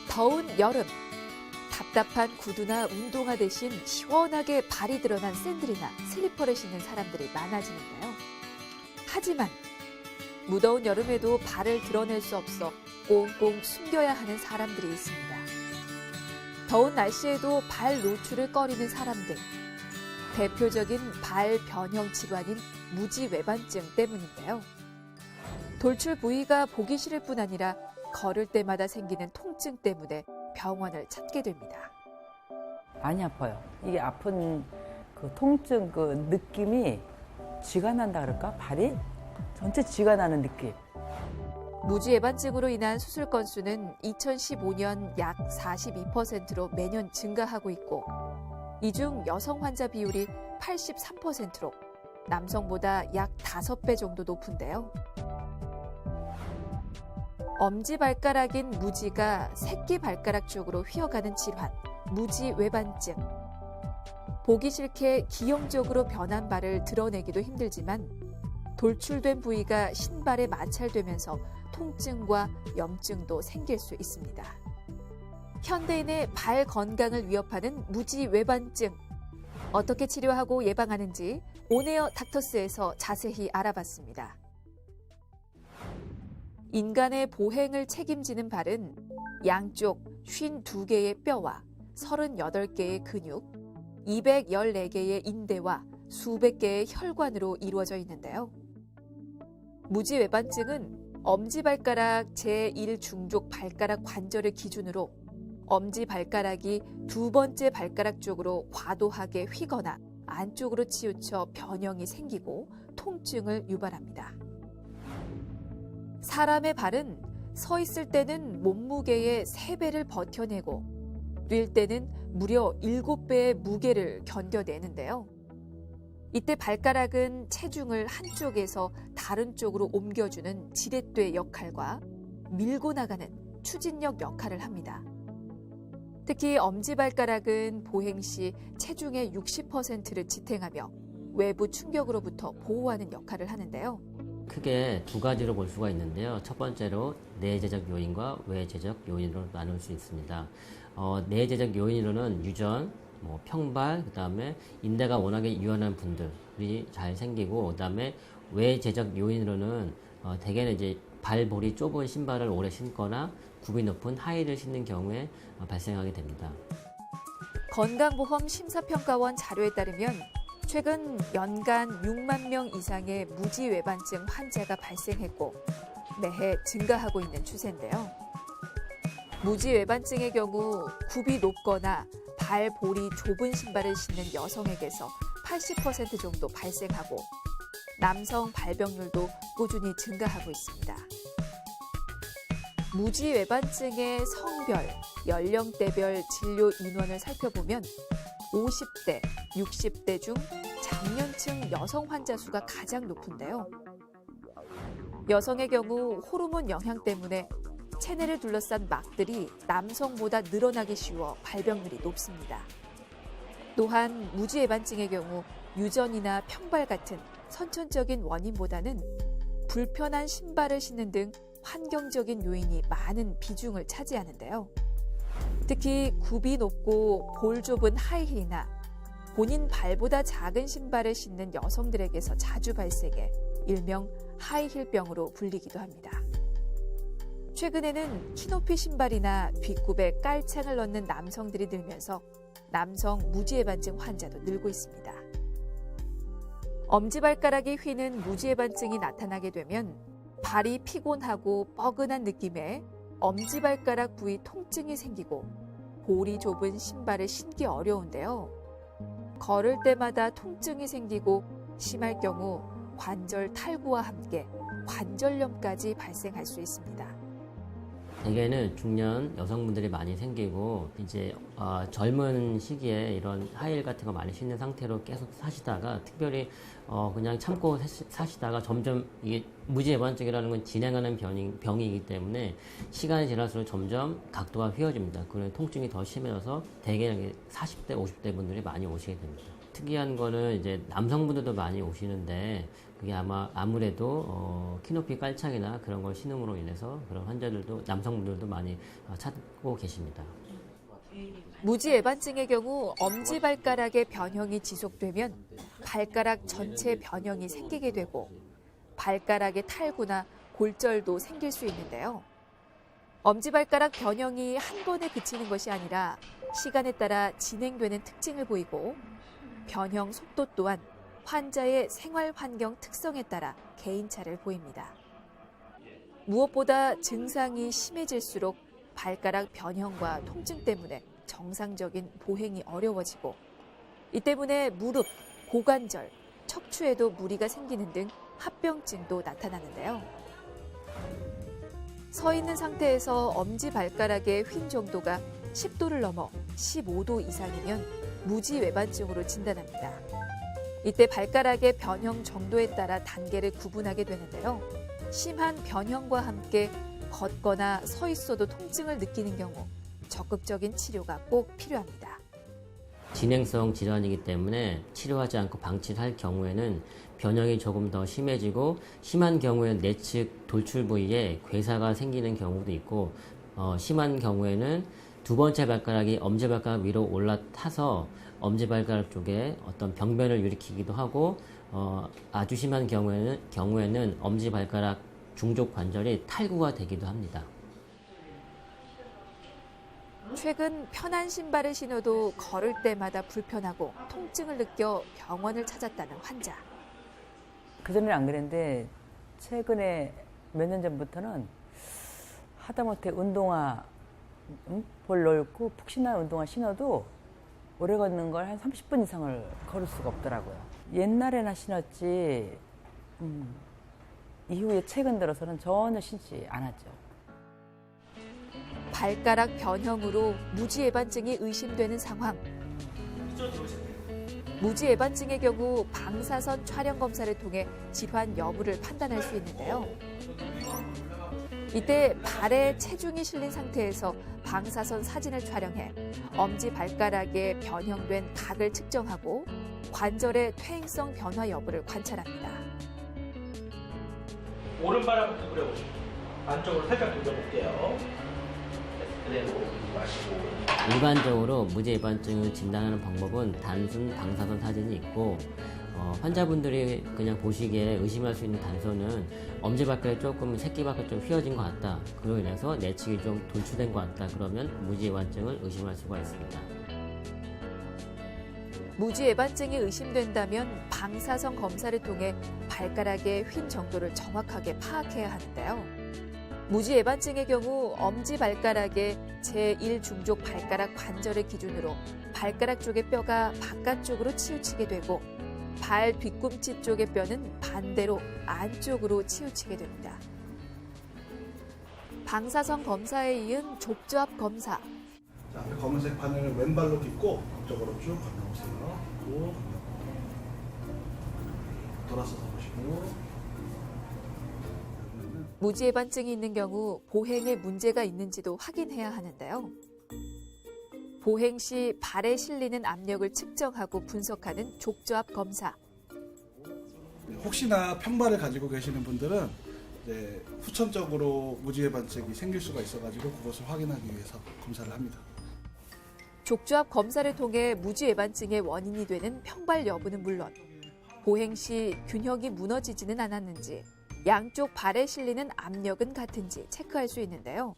더운 여름, 답답한 구두나 운동화 대신 시원하게 발이 드러난 샌들이나 슬리퍼를 신는 사람들이 많아지는데요. 하지만 무더운 여름에도 발을 드러낼 수 없어 꽁꽁 숨겨야 하는 사람들이 있습니다. 더운 날씨에도 발 노출을 꺼리는 사람들. 대표적인 발 변형 질환인 무지외반증 때문인데요. 돌출 부위가 보기 싫을 뿐 아니라 걸을 때마다 생기는 통증 때문에 병원을 찾게 됩니다. 많이 아파요. 이게 아픈 그 통증 그 느낌이 쥐가 난다 그럴까? 발이 전체 쥐가 나는 느낌. 무지외반증으로 인한 수술 건수는 2015년 약 42%로 매년 증가하고 있고, 이 중 여성 환자 비율이 83%로 남성보다 약 5배 정도 높은데요. 엄지발가락인 무지가 새끼발가락 쪽으로 휘어가는 질환, 무지외반증. 보기 싫게 기형적으로 변한 발을 드러내기도 힘들지만 돌출된 부위가 신발에 마찰되면서 통증과 염증도 생길 수 있습니다. 현대인의 발 건강을 위협하는 무지외반증. 어떻게 치료하고 예방하는지 온에어 닥터스에서 자세히 알아봤습니다. 인간의 보행을 책임지는 발은 양쪽 52개의 뼈와 38개의 근육, 214개의 인대와 수백 개의 혈관으로 이루어져 있는데요. 무지외반증은 엄지발가락 제1중족 발가락 관절을 기준으로 엄지발가락이 두 번째 발가락 쪽으로 과도하게 휘거나 안쪽으로 치우쳐 변형이 생기고 통증을 유발합니다. 사람의 발은 서 있을 때는 몸무게의 3배를 버텨내고 뛸 때는 무려 7배의 무게를 견뎌내는데요. 이때 발가락은 체중을 한쪽에서 다른 쪽으로 옮겨주는 지렛대 역할과 밀고 나가는 추진력 역할을 합니다. 특히 엄지발가락은 보행 시 체중의 60%를 지탱하며 외부 충격으로부터 보호하는 역할을 하는데요. 크게 두 가지로 볼 수가 있는데요. 첫 번째로 내재적 요인과 외재적 요인으로 나눌 수 있습니다. 내재적 요인으로는 유전, 평발, 그다음에 인대가 워낙에 유연한 분들이 잘 생기고, 그다음에 외재적 요인으로는 대개는 이제 발볼이 좁은 신발을 오래 신거나 굽이 높은 하이힐을 신는 경우에 발생하게 됩니다. 건강보험 심사평가원 자료에 따르면 최근 연간 6만 명 이상의 무지외반증 환자가 발생했고 매해 증가하고 있는 추세인데요. 무지외반증의 경우 굽이 높거나 발볼이 좁은 신발을 신는 여성에게서 80% 정도 발생하고 남성 발병률도 꾸준히 증가하고 있습니다. 무지외반증의 성별, 연령대별 진료 인원을 살펴보면 50대, 60대 중 장년층 여성 환자 수가 가장 높은데요. 여성의 경우 호르몬 영향 때문에 체내를 둘러싼 막들이 남성보다 늘어나기 쉬워 발병률이 높습니다. 또한 무지외반증의 경우 유전이나 평발 같은 선천적인 원인보다는 불편한 신발을 신는 등 환경적인 요인이 많은 비중을 차지하는데요. 특히 굽이 높고 볼 좁은 하이힐이나 본인 발보다 작은 신발을 신는 여성들에게서 자주 발생해 일명 하이힐병으로 불리기도 합니다. 최근에는 키높이 신발이나 뒷굽에 깔창을 넣는 남성들이 늘면서 남성 무지외반증 환자도 늘고 있습니다. 엄지발가락이 휘는 무지외반증이 나타나게 되면 발이 피곤하고 뻐근한 느낌에 엄지발가락 부위 통증이 생기고 볼이 좁은 신발을 신기 어려운데요. 걸을 때마다 통증이 생기고 심할 경우 관절 탈구와 함께 관절염까지 발생할 수 있습니다. 대개는 중년 여성분들이 많이 생기고 이제 젊은 시기에 이런 하이힐 같은 거 많이 신는 상태로 계속 사시다가 특별히 그냥 참고 사시다가 점점 이게 무지외반증이라는 건 진행하는 병이기 때문에 시간이 지날수록 점점 각도가 휘어집니다. 그러면 통증이 더 심해져서 대개 40대, 50대 분들이 많이 오시게 됩니다. 특이한 거는 이제 남성분들도 많이 오시는데 그게 아무래도 키높이 깔창이나 그런 걸 신음으로 인해서 그런 환자들도 남성분들도 많이 찾고 계십니다. 무지애반증의 경우 엄지발가락의 변형이 지속되면 발가락 전체 변형이 생기게 되고 발가락의 탈구나 골절도 생길 수 있는데요. 엄지발가락 변형이 한 번에 그치는 것이 아니라 시간에 따라 진행되는 특징을 보이고 변형 속도 또한 환자의 생활 환경 특성에 따라 개인차를 보입니다. 무엇보다 증상이 심해질수록 발가락 변형과 통증 때문에 정상적인 보행이 어려워지고 이 때문에 무릎, 고관절, 척추에도 무리가 생기는 등 합병증도 나타나는데요. 서 있는 상태에서 엄지발가락의 휜 정도가 10도를 넘어 15도 이상이면 무지외반증으로 진단합니다. 이때 발가락의 변형 정도에 따라 단계를 구분하게 되는데요. 심한 변형과 함께 걷거나 서 있어도 통증을 느끼는 경우 적극적인 치료가 꼭 필요합니다. 진행성 질환이기 때문에 치료하지 않고 방치를 할 경우에는 변형이 조금 더 심해지고 심한 경우에는 내측 돌출 부위에 괴사가 생기는 경우도 있고 심한 경우에는 두 번째 발가락이 엄지발가락 위로 올라타서 엄지발가락 쪽에 어떤 병변을 일으키기도 하고 아주 심한 경우에는 엄지발가락 중족 관절이 탈구가 되기도 합니다. 최근 편한 신발을 신어도 걸을 때마다 불편하고 통증을 느껴 병원을 찾았다는 환자. 그전에는 안 그랬는데 최근에 몇 년 전부터는 하다못해 운동화 볼 넓고 푹신한 운동화 신어도 오래 걷는 걸 한 30분 이상을 걸을 수가 없더라고요. 옛날에나 신었지 이후에 최근 들어서는 전혀 신지 않았죠. 발가락 변형으로 무지애반증이 의심되는 상황. 무지애반증의 경우 방사선 촬영 검사를 통해 질환 여부를 판단할 수 있는데요. 이때 발에 체중이 실린 상태에서 방사선 사진을 촬영해 엄지발가락에 변형된 각을 측정하고 관절의 퇴행성 변화 여부를 관찰합니다. 오른발 한번 구부려보시고 안쪽으로 살짝 돌려볼게요. 그대로 마시고. 일반적으로 무지외반증을 진단하는 방법은 단순 방사선 사진이 있고 환자분들이 그냥 보시기에 의심할 수 있는 단서는 엄지발가락이 조금 새끼발가락이 좀 휘어진 것 같다. 그로 인해서 내측이 좀 돌출된 것 같다. 그러면 무지외반증을 의심할 수가 있습니다. 무지애반증이 의심된다면 방사선 검사를 통해 발가락의 휜 정도를 정확하게 파악해야 하는데요. 무지애반증의 경우 엄지발가락의 제1중족 발가락 관절을 기준으로 발가락 쪽의 뼈가 바깥쪽으로 치우치게 되고 발 뒤꿈치 쪽의 뼈는 반대로 안쪽으로 치우치게 됩니다. 방사선 검사에 이은 족저압 검사. 자, 검은색 바늘을 왼발로 딛고 앞쪽으로 쭉 건너오세요. 쭉 돌아서서 보시고. 무지애반증이 있는 경우 보행에 문제가 있는지도 확인해야 하는데요. 보행 시 발에 실리는 압력을 측정하고 분석하는 족저압 검사. 혹시나 평발을 가지고 계시는 분들은 이제 후천적으로 무지외반증이 생길 수가 있어가지고 그것을 확인하기 위해서 검사를 합니다. 족저압 검사를 통해 무지외반증의 원인이 되는 평발 여부는 물론 보행 시 균형이 무너지지는 않았는지 양쪽 발에 실리는 압력은 같은지 체크할 수 있는데요.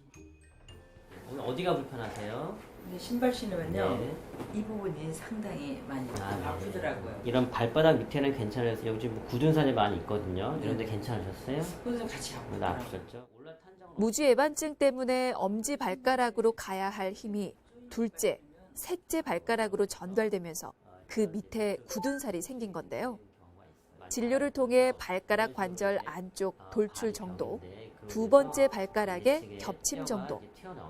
오늘 어디가 불편하세요? 근데 신발 신으면요 네. 이 부분이 상당히 많이 아프더라고요. 이런 발바닥 밑에는 괜찮아요. 여기 지금 굳은 살이 많이 있거든요. 이런 데 괜찮으셨어요? 그래서 같이 하고 오늘 아프셨죠? 무지외반증 때문에 엄지발가락으로 가야 할 힘이 둘째, 셋째 발가락으로 전달되면서 그 밑에 굳은 살이 생긴 건데요. 진료를 통해 발가락 관절 안쪽 돌출 정도, 두 번째 발가락의 겹침 정도,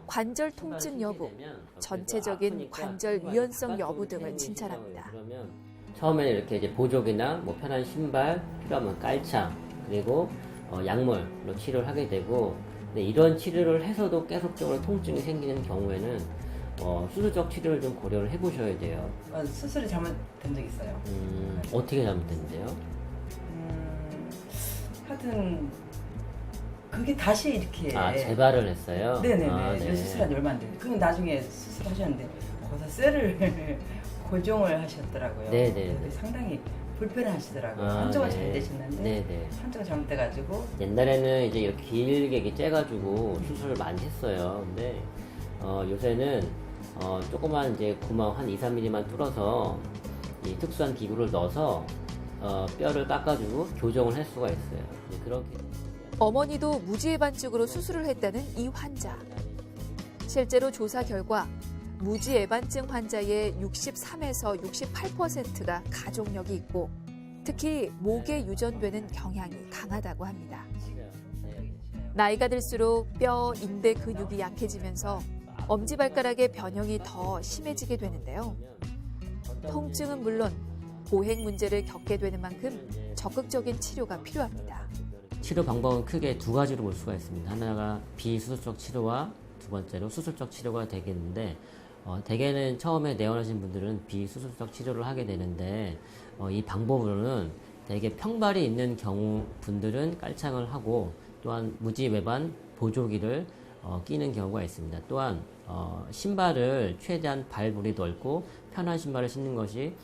관절 통증 여부, 전체적인 관절 유연성 여부 등을 진찰합니다. 처음에는 이렇게 이제 보조기나 뭐 편한 신발, 필요하면 깔창, 그리고 약물로 치료를 하게 되고, 근데 이런 치료를 해서도 계속적으로 통증이 생기는 경우에는 수술적 치료를 좀 고려를 해보셔야 돼요. 수술이 잘못된 적 있어요. 어떻게 잘못됐는데요? 하여튼 그게 다시 이렇게 재발을 했어요? 네네네. 네. 수술한 지 얼마 안 됐는데 그건 나중에 수술하셨는데 거기서 쇠를 고정을 하셨더라고요. 네네. 그게 상당히 불편하시더라고요. 한쪽은 네. 잘 되셨는데 네네. 한쪽은 잘못돼가지고 옛날에는 이제 이렇게 길게 이렇게 째가지고 수술을 많이 했어요. 근데 요새는 조그만 이제 구멍 한 2, 3mm만 뚫어서 이 특수한 기구를 넣어서 뼈를 깎아주고 교정을 할 수가 있어요. 이제 그렇게 어머니도 무지해반증으로 수술을 했다는 이 환자. 실제로 조사 결과 무지해반증 환자의 63에서 68%가 가족력이 있고 특히 목에 유전되는 경향이 강하다고 합니다. 나이가 들수록 뼈, 인대 근육이 약해지면서 엄지발가락의 변형이 더 심해지게 되는데요. 통증은 물론 보행 문제를 겪게 되는 만큼 적극적인 치료가 필요합니다. 치료 방법은 크게 두 가지로 볼 수가 있습니다. 하나가 비수술적 치료와 두 번째로 수술적 치료가 되겠는데 대개는 처음에 내원하신 분들은 비수술적 치료를 하게 되는데 이 방법으로는 대개 평발이 있는 경우 분들은 깔창을 하고 또한 무지외반 보조기를 끼는 경우가 있습니다. 또한 신발을 최대한 발볼이 넓고 편한 신발을 신는 것이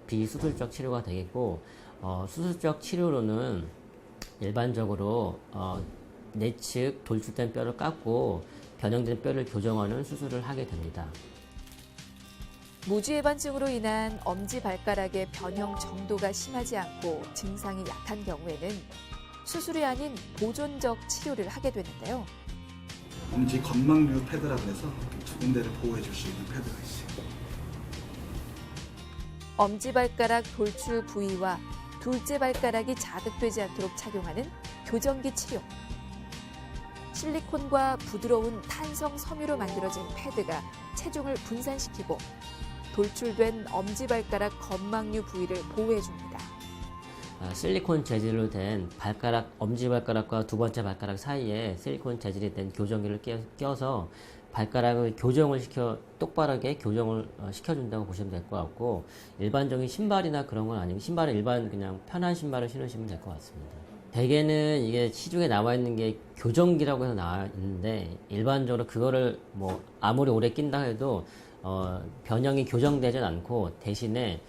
비수술적 치료가 되겠고 수술적 치료로는 일반적으로 내측 돌출된 뼈를 깎고 변형된 뼈를 교정하는 수술을 하게 됩니다. 무지해반증으로 인한 엄지발가락의 변형 정도가 심하지 않고 증상이 약한 경우에는 수술이 아닌 보존적 치료를 하게 되는데요. 엄지 건망류 패드라고 해서 두 군데를 보호해 줄 수 있는 패드가 있어요. 엄지발가락 돌출 부위와 둘째 발가락이 자극되지 않도록 착용하는 교정기 치료. 실리콘과 부드러운 탄성 섬유로 만들어진 패드가 체중을 분산시키고 돌출된 엄지발가락 건망류 부위를 보호해줍니다. 실리콘 재질로 된 엄지발가락과 두 번째 발가락 사이에 실리콘 재질이 된 교정기를 껴서 발가락을 똑바르게 교정을 시켜준다고 보시면 될 것 같고, 일반적인 신발이나 그런 건 아니고, 신발은 일반 그냥 편한 신발을 신으시면 될 것 같습니다. 대개는 이게 시중에 나와 있는 게 교정기라고 해서 나와 있는데, 일반적으로 그거를 아무리 오래 낀다 해도, 변형이 교정되진 않고, 대신에,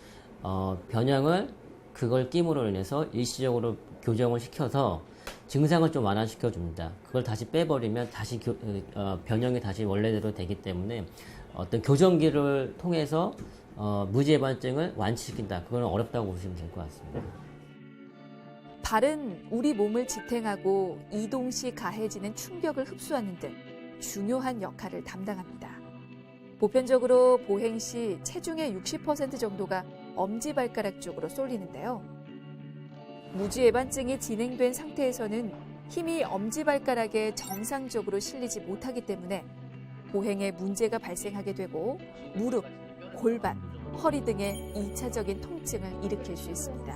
변형을 그걸 끼므로 인해서 일시적으로 교정을 시켜서 증상을 좀 완화시켜 줍니다. 그걸 다시 빼버리면 다시 변형이 다시 원래대로 되기 때문에 어떤 교정기를 통해서 무지해반증을 완치시킨다. 그건 어렵다고 보시면 될 것 같습니다. 발은 우리 몸을 지탱하고 이동 시 가해지는 충격을 흡수하는 등 중요한 역할을 담당합니다. 보편적으로 보행 시 체중의 60% 정도가 엄지발가락 쪽으로 쏠리는데요. 무지해반증이 진행된 상태에서는 힘이 엄지발가락에 정상적으로 실리지 못하기 때문에 보행에 문제가 발생하게 되고 무릎, 골반, 허리 등의 2차적인 통증을 일으킬 수 있습니다.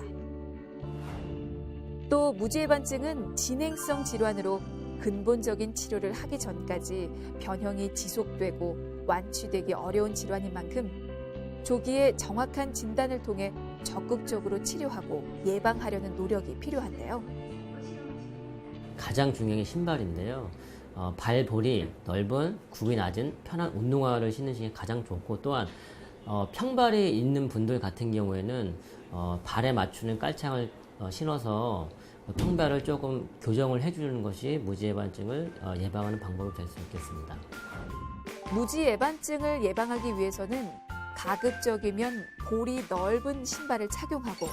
또 무지해반증은 진행성 질환으로 근본적인 치료를 하기 전까지 변형이 지속되고 완치되기 어려운 질환인 만큼 조기에 정확한 진단을 통해 적극적으로 치료하고 예방하려는 노력이 필요한데요. 가장 중요한 게 신발인데요. 발볼이 넓은, 굽이 낮은 편한 운동화를 신으시는 게 가장 좋고, 또한 평발이 있는 분들 같은 경우에는 발에 맞추는 깔창을 신어서 평발을 조금 교정을 해주는 것이 무지해반증을 예방하는 방법이 될 수 있겠습니다. 무지해반증을 예방하기 위해서는 가급적이면 볼이 넓은 신발을 착용하고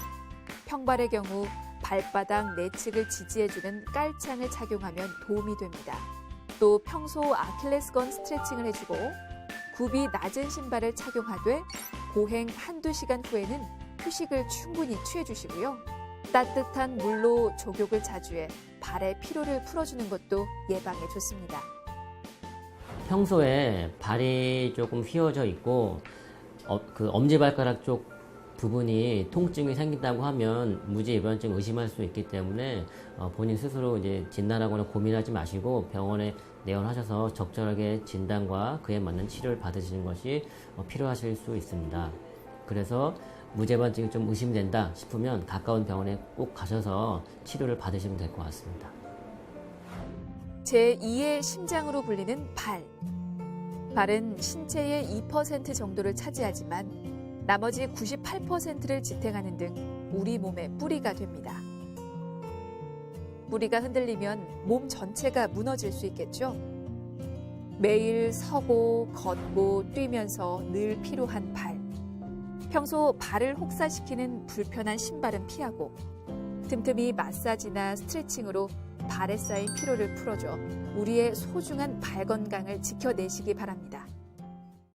평발의 경우 발바닥 내측을 지지해주는 깔창을 착용하면 도움이 됩니다. 또 평소 아킬레스건 스트레칭을 해주고 굽이 낮은 신발을 착용하되 보행 한두 시간 후에는 휴식을 충분히 취해주시고요. 따뜻한 물로 족욕을 자주 해 발의 피로를 풀어주는 것도 예방에 좋습니다. 평소에 발이 조금 휘어져 있고 그 엄지발가락 쪽 부분이 통증이 생긴다고 하면 무지해반증 의심할 수 있기 때문에 본인 스스로 이제 진단하거나 고민하지 마시고 병원에 내원하셔서 적절하게 진단과 그에 맞는 치료를 받으시는 것이 필요하실 수 있습니다. 그래서 무죄반증이 좀 의심된다 싶으면 가까운 병원에 꼭 가셔서 치료를 받으시면 될 것 같습니다. 제2의 심장으로 불리는 발. 발은 신체의 2% 정도를 차지하지만 나머지 98%를 지탱하는 등 우리 몸의 뿌리가 됩니다. 뿌리가 흔들리면 몸 전체가 무너질 수 있겠죠? 매일 서고 걷고 뛰면서 늘 피로한 발. 평소 발을 혹사시키는 불편한 신발은 피하고 틈틈이 마사지나 스트레칭으로 발에 쌓인 피로를 풀어줘 우리의 소중한 발 건강을 지켜내시기 바랍니다.